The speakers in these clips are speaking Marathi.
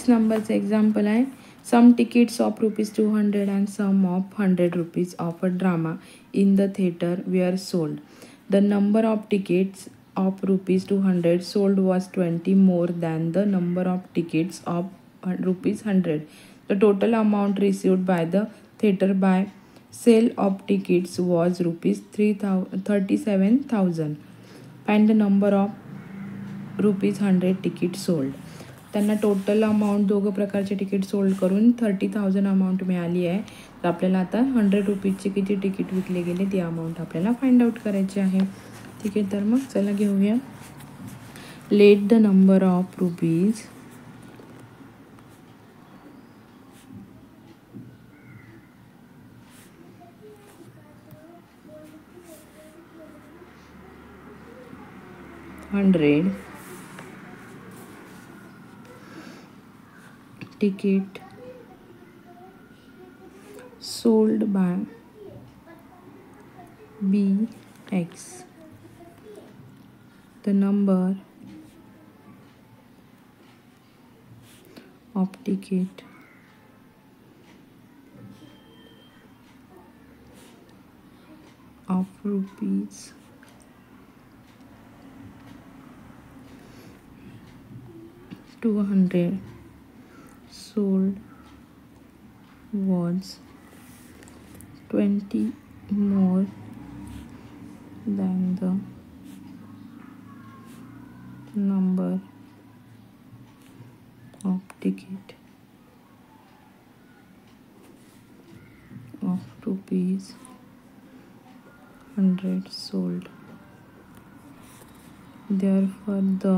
नंबरचं एक्झाम्पल आहे. सम tickets of ₹200 and some of ₹100 of a drama in the theater were sold. The number of tickets of ₹200 sold was 20 more than the number of tickets of ₹100. The total amount received by the theater by sale of tickets was ₹37,000. Find the number of ₹100 tickets sold. त्यांना टोटल अमाऊंट दोघं प्रकारचे तिकीट सोल्ड करून 30,000 अमाऊंट मिळाली आहे. तर आपल्याला आता ₹100चे किती तिकीट विकले गेले ती अमाऊंट आपल्याला फाइंड आउट करायची आहे. ठीक आहे, तर मग चला घेऊया. Let the number of rupees $100 ticket sold by BX. The number of ticket of ₹200 sold was 20 more than the number of ticket of ₹100 sold. Therefore, the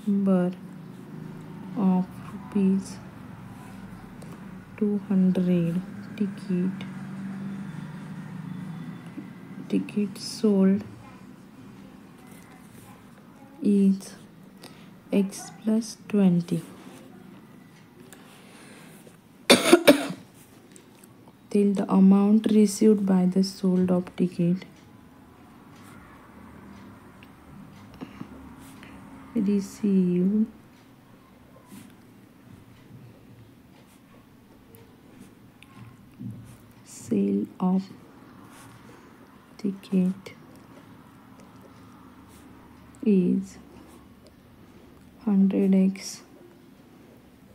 number of ₹200 tickets sold is X plus 20. Till the amount received by the sold of ticket received sale of ticket is 100x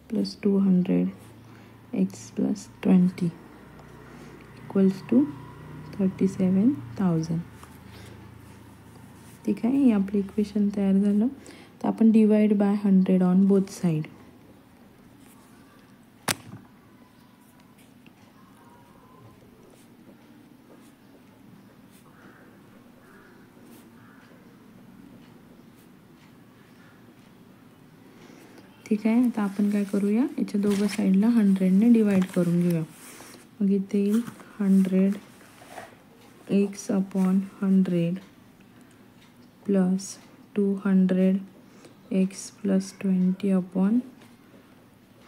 plus 200 x plus 20 equals to 37,000. ठीक आहे, हे आपलं इक्वेशन तयार झालं. तर आपण divide by 100 on both side. ठीक आहे, आता आपण काय करूया, याच्या दोघं साईडला 100ने डिवाइड करून घेऊया. मग इथे येईल 100x upon 100 plus 200x plus 20 upon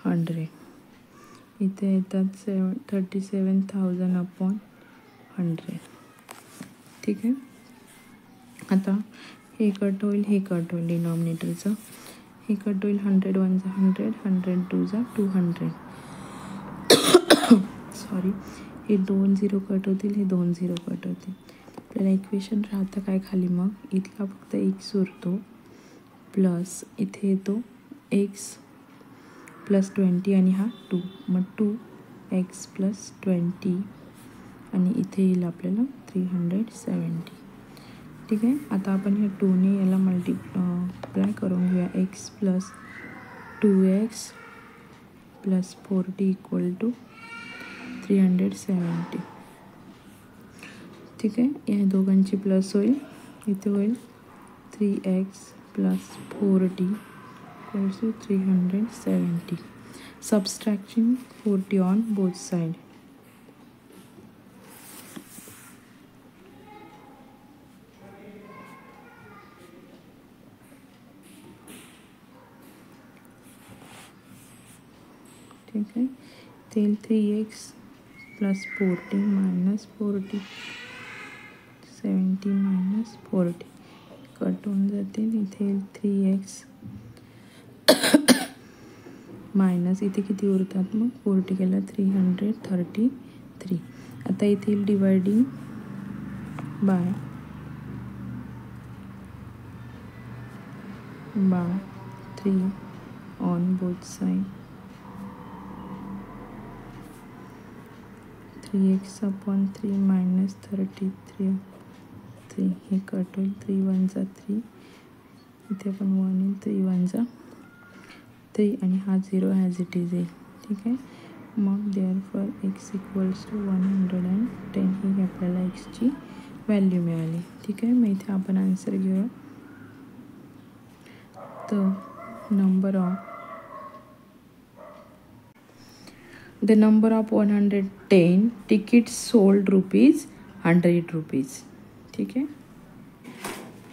100. इथे येतात 37,000 अपॉन 100. ठीक आहे, आता हे कट होईल, हे कट होईल डिनॉमिनेटरचं. हे कट होईल, 100 1 जा 100, 100 2 जा 200. सॉरी, हे 2 0 कट होतील, हे 2 0 कट होतील. आपल्याला इक्वेशन राहतं काय खाली, मग इथला फक्त x उरतो प्लस इथे येतो x प्लस 20 आणि हा 2, मग 2x प्लस 20 आणि इथे येईल आपल्याला 370. ठीक आहे, आता आपण ह्या 2ने याला मल्टिप्लाय करून घेऊया. x plus 2x plus 40 equal to 370. ठीक आहे, या दोघांची प्लस होईल, इथे होईल 3x plus 40 equals to 370. Subtracting 40 on both side. ठीक आहे, तेल 3x plus 40 minus 40 70 minus 40 cut होऊन जातील. इथे 3x मायनस इथे किती उरतात मग 40 केलं 333. आता इथे येईल dividing bye 3 on both side. 3x/3 minus 33 हे कट होईल. 3 1 जा 3 इथे पण 1 येईल. 3 1 जा 3 आणि हा 0 ॲज इट इज येईल. ठीक आहे. मग देअरफॉर x = 110 ही आपल्याला एक्सची व्हॅल्यू मिळाली. ठीक आहे. मग इथे आपण आन्सर घेऊया. तर the number of 110 tickets sold ₹100. ठीक है.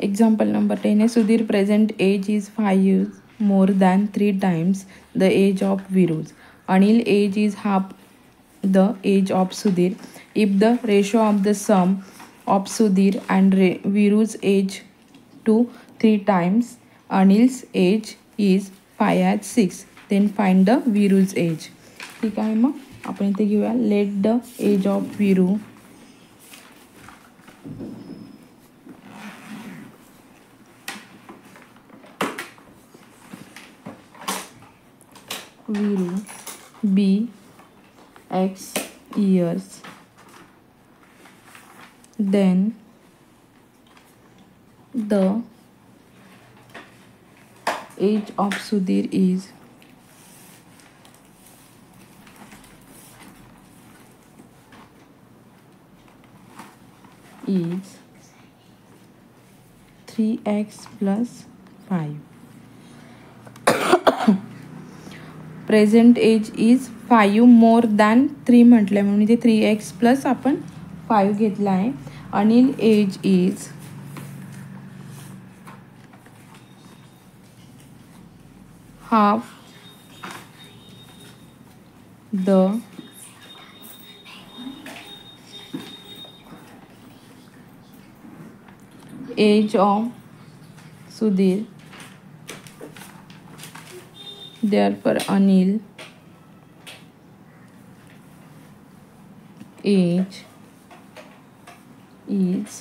Example number 10 है. Sudhir present age is 5 years more than 3 times the age of Viruz. Anil age is half the age of Sudhir. If the ratio of the sum of Sudhir and Viruz age to 3 times Anil's age is 5 at 6, then find the Viruz age. ठीक आहे. मग आपण इथे घेऊया let the age of Viru be x years, then the age of Sudhir is 3x plus 5. Present age is 5 more than 3 म्हटलं म्हणून इथे 3x प्लस आपण 5 घेतला आहे. Anil age is half the age of Sudhir. Therefore Anil age is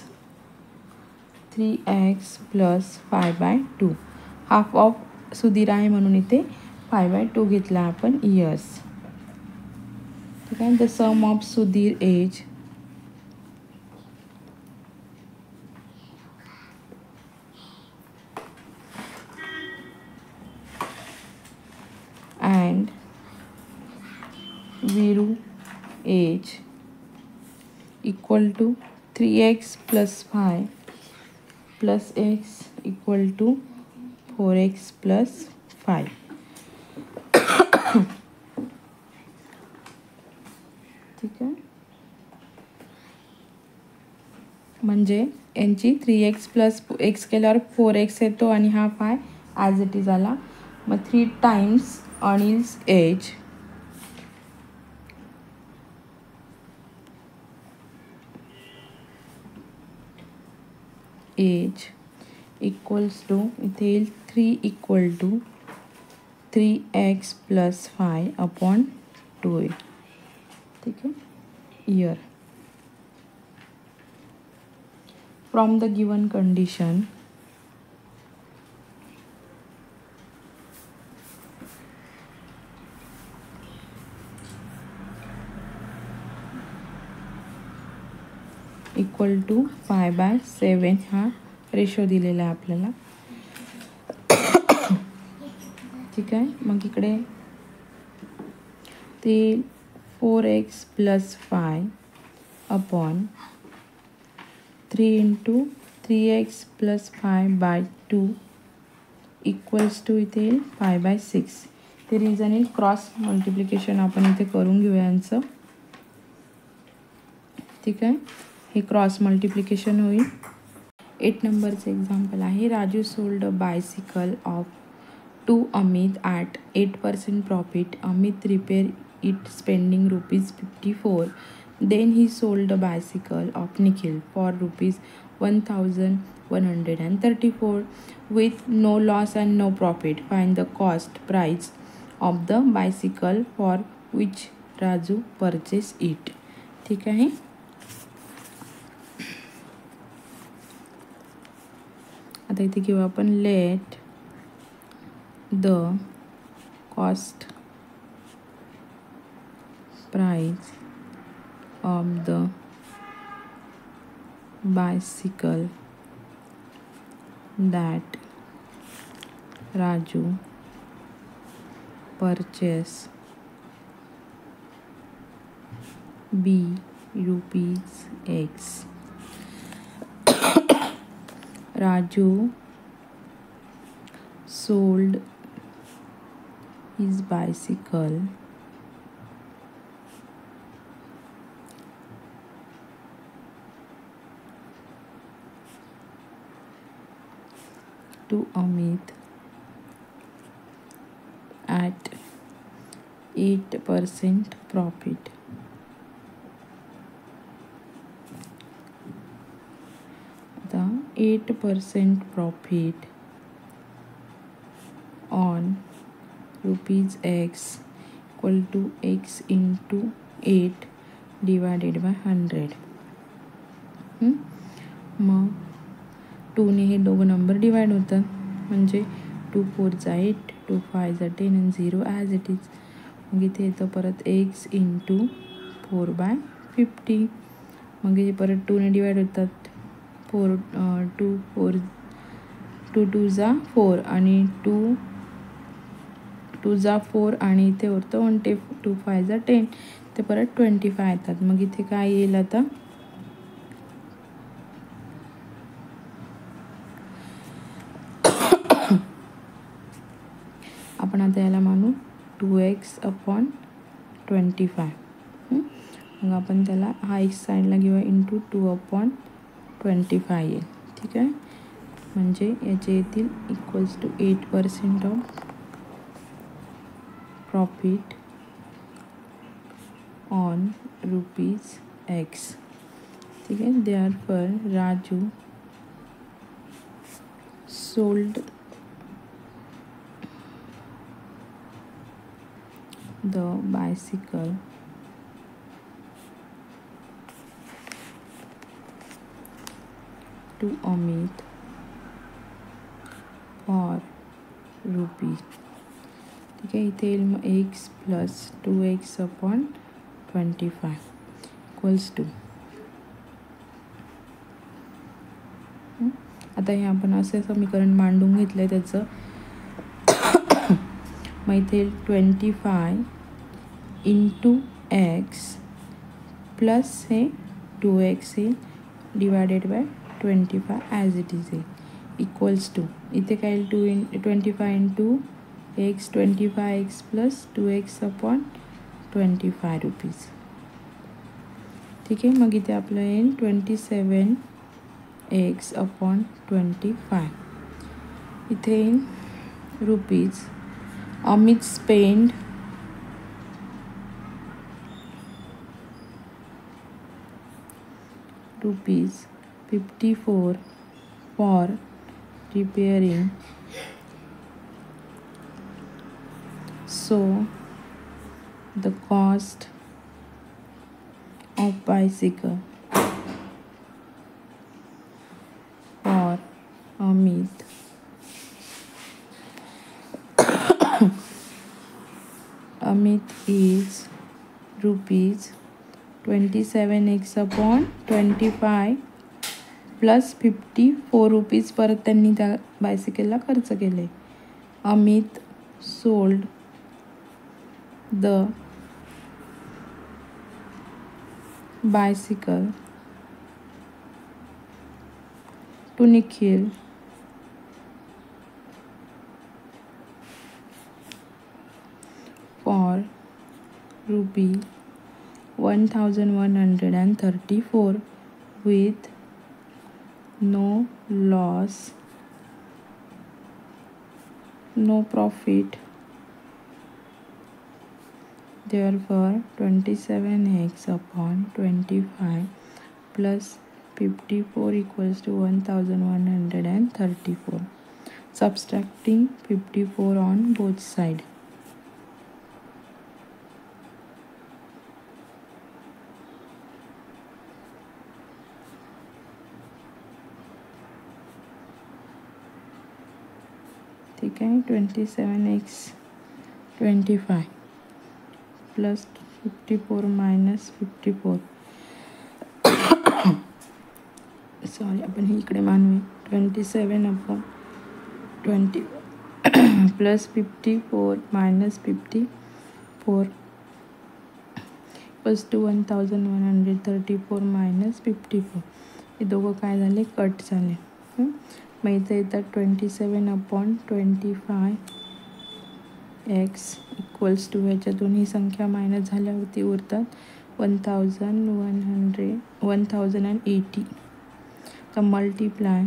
3x plus 5/2. Half of Sudhir आहे म्हणून इथे 5/2 घेतला आपण इयर्स. ठीक आहे. The sum of Sudhir age and Viru age equal to 3x plus 5 plus x equal to 4x plus 5. ठीक आहे. म्हणजे यांची 3x प्लस x केल्यावर 4x येतो आणि हा 5 ॲज इट इज आला. मग 3 times Anil's age equals to इथे येईल 3 equal to 3x plus 5/2 आहे. ठीक आहे. year. From the given condition equal to 5/7 हा रेशो दिलेला आहे आपल्याला. ठीक आहे. मग इकडे ते 4x plus 5/3 into 3x plus 5/2 equals to इथे 5/6. ते रिझन येईल. क्रॉस मल्टिप्लिकेशन आपण इथे करून घेऊया यांचं. ठीक आहे. हे क्रॉस मल्टिप्लिकेशन होईल. 8 नंबरचं एक्झाम्पल आहे. Raju sold a bicycle of to Amit at 8% profit. Amit repair it spending ₹54. Then he sold a bicycle of Nikhil for ₹1,134 with no loss and no profit. Find the cost price of the bicycle for which Raju purchase it. ठीक आहे. आता इथे घेऊ आपण let the cost price of the bicycle that Raju purchased be rupees X. Raju sold his bicycle to Amit at 8% profit. The 8% profit on rupees X equal to X into 8 divided by 100. मग 2ने हे दोघं नंबर डिवाइड होतात, म्हणजे 2 4 = 8, 2 5 = 10 आणि 0 ॲज इट इज. मग इथे येतं परत x इंटू 4/50. मग हे परत 2ने डिवाइड होतात. 2 2 = 4 आणि 2 = 4 आणि इथे होतं 1 2 5 = 10. ते परत 25 येतात. मग इथे काय येईल आता, आपण आता याला मानू 2x/25. मग आपण त्याला हा x साईडला घेऊया इंटू 2/25 येईल. ठीक आहे. म्हणजे याचे येतील equals to 8% of profit on rupees X. ठीक आहे. Therefore Raju sold the bicycle to Amit for rupees. ठीक आहे. इथे येईल मग x + 2x/25 इक्वल्स टू. आता हे आपण असे समीकरण मांडून घेतलं आहे त्याचं. मग इथे 25 इंटू x प्लस हे 2x हे divided by 25 as it is आहे इक्वल्स टू. इथे काय येईल 25 into x 25x plus 2x/25 rupees. ठीक आहे. मग इथे आपलं येईल 27x/25. इथे येईल rupees. Amit spent ₹54 for repairing, so the cost of bicycle for Amit is rupees 27x/25 plus 54 rupees परत त्यांनी त्या बायसिकलला खर्च केले. Amit sold the bicycle to Nikhil for ₹1,134 with no loss, no profit. Therefore 27x/25 plus 54 equals to 1,134. Subtracting 54 on both sides. ठीक आहे. 27x 25 प्लस 54 मायनस 54 सॉरी आपण हे इकडे मानूया. 27/20 plus 54 minus 54 plus two 1134 minus 54. हे दोघं काय झाले, कट झाले. मग इथं येतात 27/25x इक्वल्स टू ह्याच्यातून ही संख्या मायनस झाल्यावरती उरतात 1080. तर multiply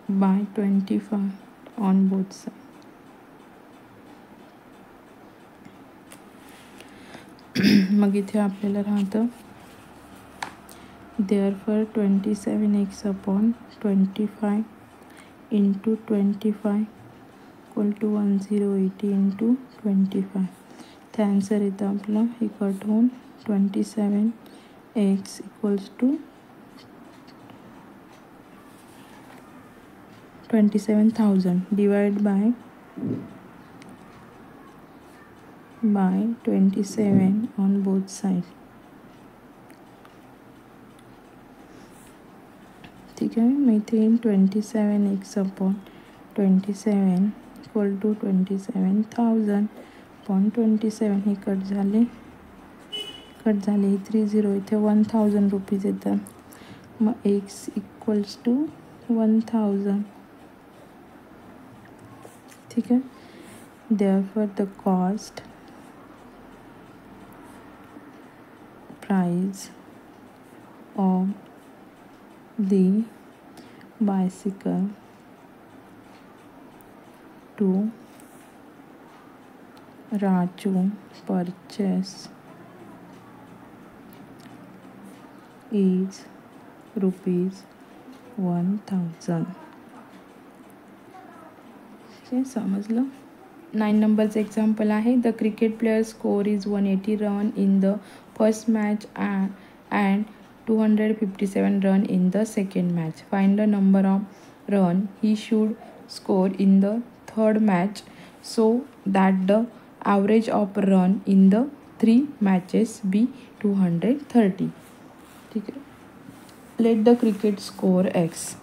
by 25 on both side. मग इथे आपल्याला राहतं therefore 27x/25 into 25 equal to 1080 into 25. तर आन्सर येतं आपलं हे कट होऊन 27x equals to 27,000 divide by 27 on both side. ठीक आहे. मग इथे 27x/27 इक्वल टू 27,000/27 हे कट झाले. हे 30 इथे 1000 रुपीज येतात. मग x इक्वल्स टू 1000. ठीक आहे. therefore the cost price of the bicycle to Raju purchase is ₹1000. हे समजलं. 9 नंबरचं एक्झाम्पल आहे. The cricket player score is 180 run in the first match and 257 run in the second match. Find the number of run he should score in the third match so that the average of run in the 3 matches be 230. ठीक आहे. Let the cricket score X.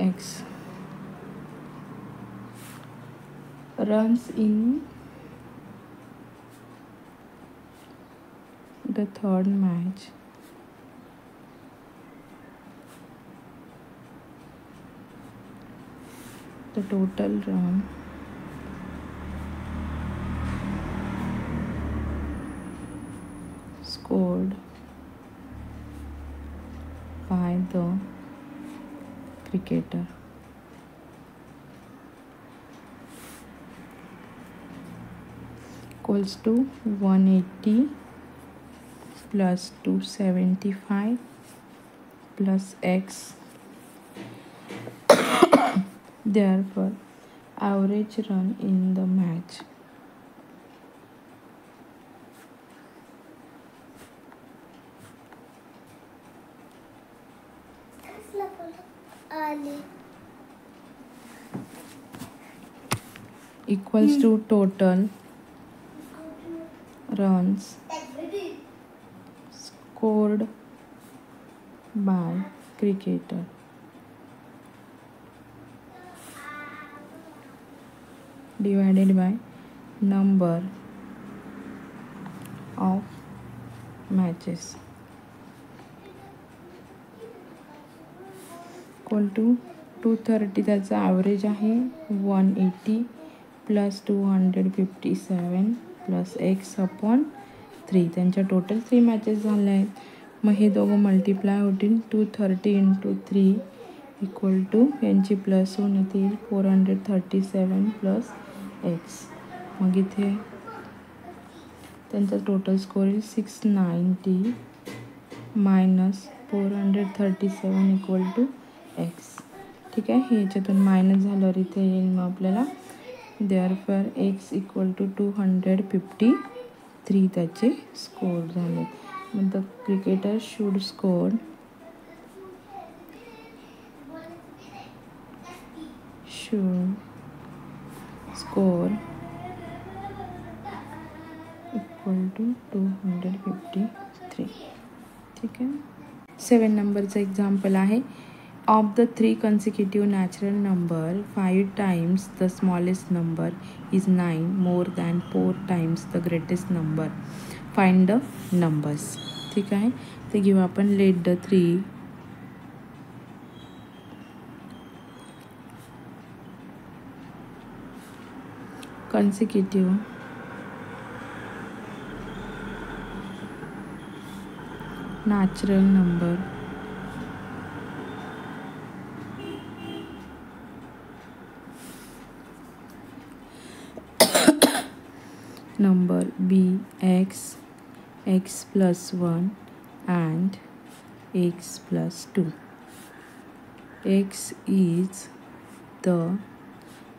X runs in the third match the total run scored by the cricketer equals to 180 plus 275 plus x. Therefore average run in the match equals to total runs scored by cricketer divided by number of matches equal to 230. त्याचा ॲव्हरेज आहे 180 प्लस 257 प्लस x/3. त्यांच्या टोटल 3 मॅचेस झाल्या आहेत. मग हे दोघं मल्टिप्लाय होतील 230 × 3 इक्वल टू यांची प्लस होऊन येतील 437 प्लस एक्स. मग इथे त्यांचा टोटल स्कोर येईल 690 मायनस 437 इक्वल टू एक्स. ठीक आहे. हे याच्यातून मायनस झाल्यावर इथे येईल मग आपल्याला देअरफॉर एक्स इक्वल टू 253 त्याचे स्कोर झाले. मग the cricketer should score equal to 253. ठीक आहे. 7 नंबरचं एक्झाम्पल आहे. Of the 3 consecutive natural number, 5 times the smallest number is 9 more than 4 times the greatest number. Find the numbers. ठीक आहे. ते घेऊ आपण. Let the 3 consecutive natural number be x, x plus 1 and x plus 2. X is the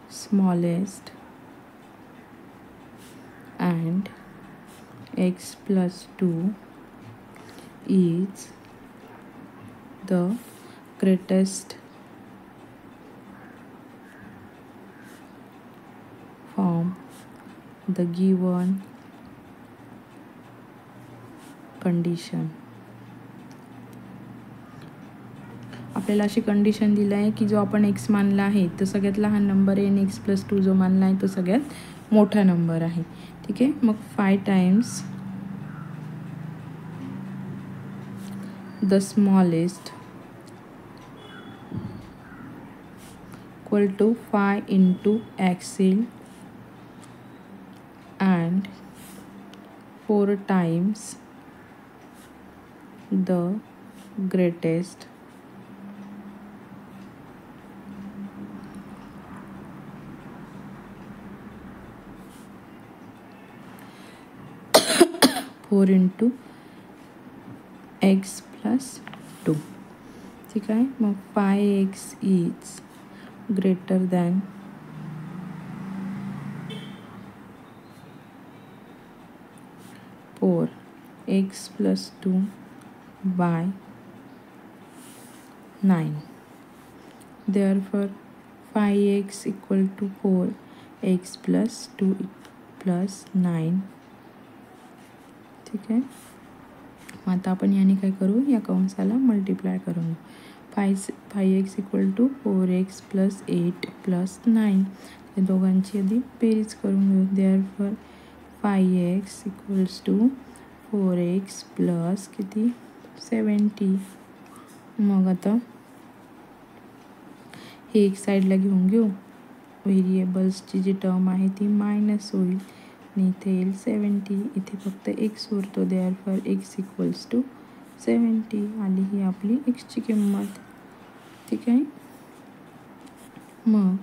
smallest and x plus 2 is the greatest from the given condition. आपल्याला अशी कंडिशन दिली आहे की जो आपण x मानला आहे तो सगळ्यात लहान नंबर आहे आणि x प्लस 2 जो मानला आहे तो सगळ्यात मोठा नंबर आहे. ठीक आहे. मग 5 times the smallest equal to 5 into axle and 4 times the greatest four into x plus 2. ठीक आहे. मग 5x is greater than 4x plus 2 by 9. Therefore 5x equal to 4x plus 2 plus 9. ठीक आहे. मग आता आपण याने काय करू, या कंसाला मल्टिप्लाय करून 5x equal to 4x plus 8 plus 9. या दोघांची आधी बेरीज करून घेऊ. Therefore 5x equals to 4x plus किती 70. मग आता हे एक साईडला घेऊन घेऊ. व्हेरिएबल्सची जी टर्म आहे ती मायनस होईल आणि इथे येईल 70. इथे फक्त x उरतो. Therefore x equals to 70. आली ही आपली एक्सची किंमत. ठीक आहे. मग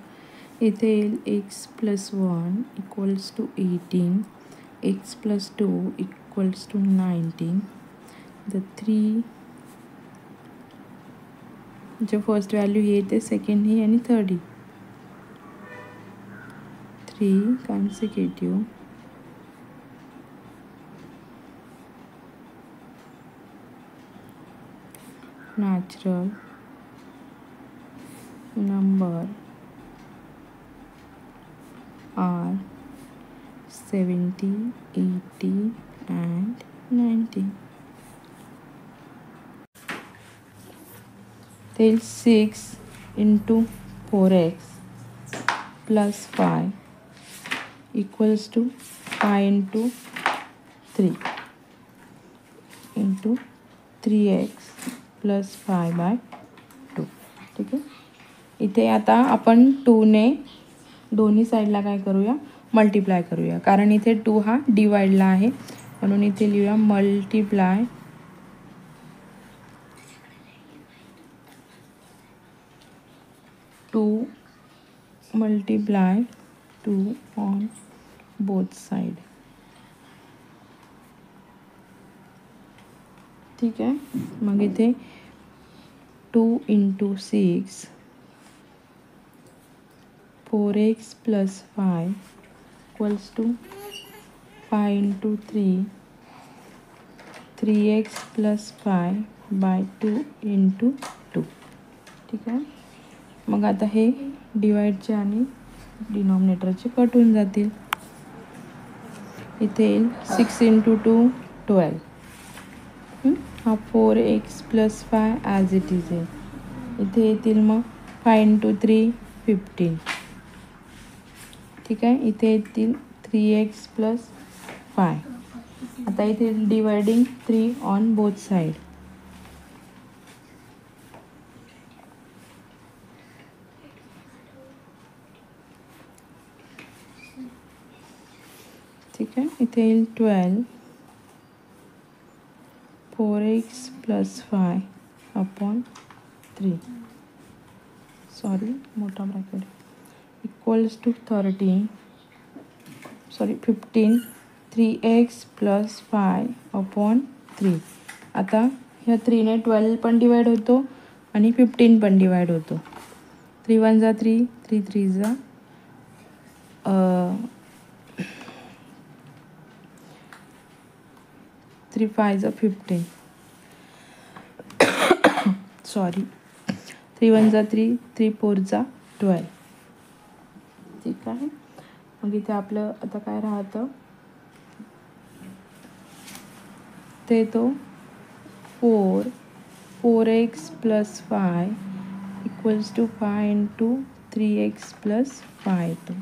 इथे येईल x plus 1 equals to 18, x plus 2 equals to 19. The 3 जे फर्स्ट व्हॅल्यू ही येते, सेकंड ही आणि थर्ड ही. 3 consecutive natural number are 70, 80 and 90. Then 6 into 4x plus 5 equals to 5 into 3 into 3x plus 5/2. ठीक आहे. इथे आता आपण 2ने दोन्ही साईडला काय करूया, मल्टिप्लाय करूया. कारण इथे 2 हा डिवाइडला आहे म्हणून इथे लिहूया मल्टिप्लाय 2 ऑन बोथ साइड. ठीक आहे. मग इथे 2 into 6 4x plus 5 equals to 5 into 3, 3x plus 5 by 2 into 2. ठीक आहे. मग आता हे डिवाइडचे आणि डिनॉमिनेटरचे कट होऊन जातील. इथे येईल 6 into 2 12. हा 4x plus 5 as it is आहे. इथे येतील मग 5 into 3 15. ठीक आहे. इथे येतील 3x plus 5. आता इथे डिवायडिंग 3 ऑन बोथ साईड. ठीक आहे. इथे येईल 12 4x plus 5 upon 3. सॉरी मोठा bracket equals to 15 3x plus 5 upon 3. आता ह्या 3ने 12 पण डिवाइड होतो आणि 15 पण डिवाइड होतो. 3 1 जा 3, 3 3 जा 3 5 जा 15. सॉरी 3 1 जा 3, 3 4 जा 12. ठीक आहे. मग इथे आपलं आता काय राहतं ते तो 4x plus 5 equals to 5 into 3x plus 5 येतो.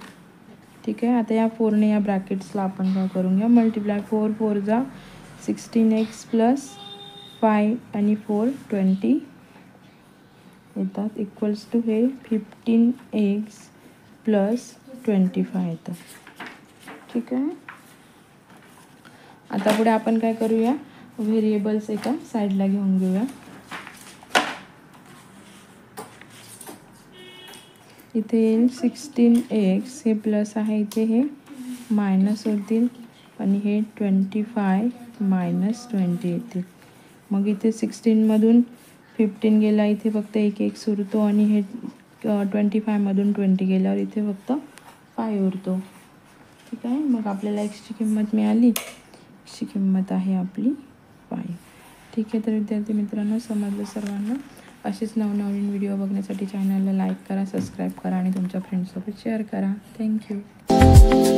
ठीक आहे. आता या 4ने या ब्रॅकेट्सला आपण काय करून घ्या मल्टिप्लाय. 4 4 जा 16x प्लस 5 आणि 4 20 येतात इक्वल्स टू हे 15x प्लस 25 येतं. ठीक आहे. आता पुढे आपण काय करूया व्हेरिएबल्स एका साईडला घेऊन घेऊया. इथे येईल 16x हे प्लस आहे इथे हे मायनस होतील आणि हे 25 मायनस 20 येतील. मग इथे 16मधून 15 गेला इथे फक्त एक एक्स उरतो आणि हे 25मधून 20 गेल्यावर इथे फक्त 5 उरतो. ठीक आहे. मग आपल्याला एक्सची किंमत मिळाली. एक्सची किंमत आहे आपली 5. ठीक आहे. तर विद्यार्थी मित्रांनो समजलं सर्वांना. असेच नवनवीन व्हिडिओ बघण्यासाठी चॅनलला लाईक करा, सबस्क्राईब करा आणि तुमच्या फ्रेंड्ससोबत शेअर करा. थँक्यू.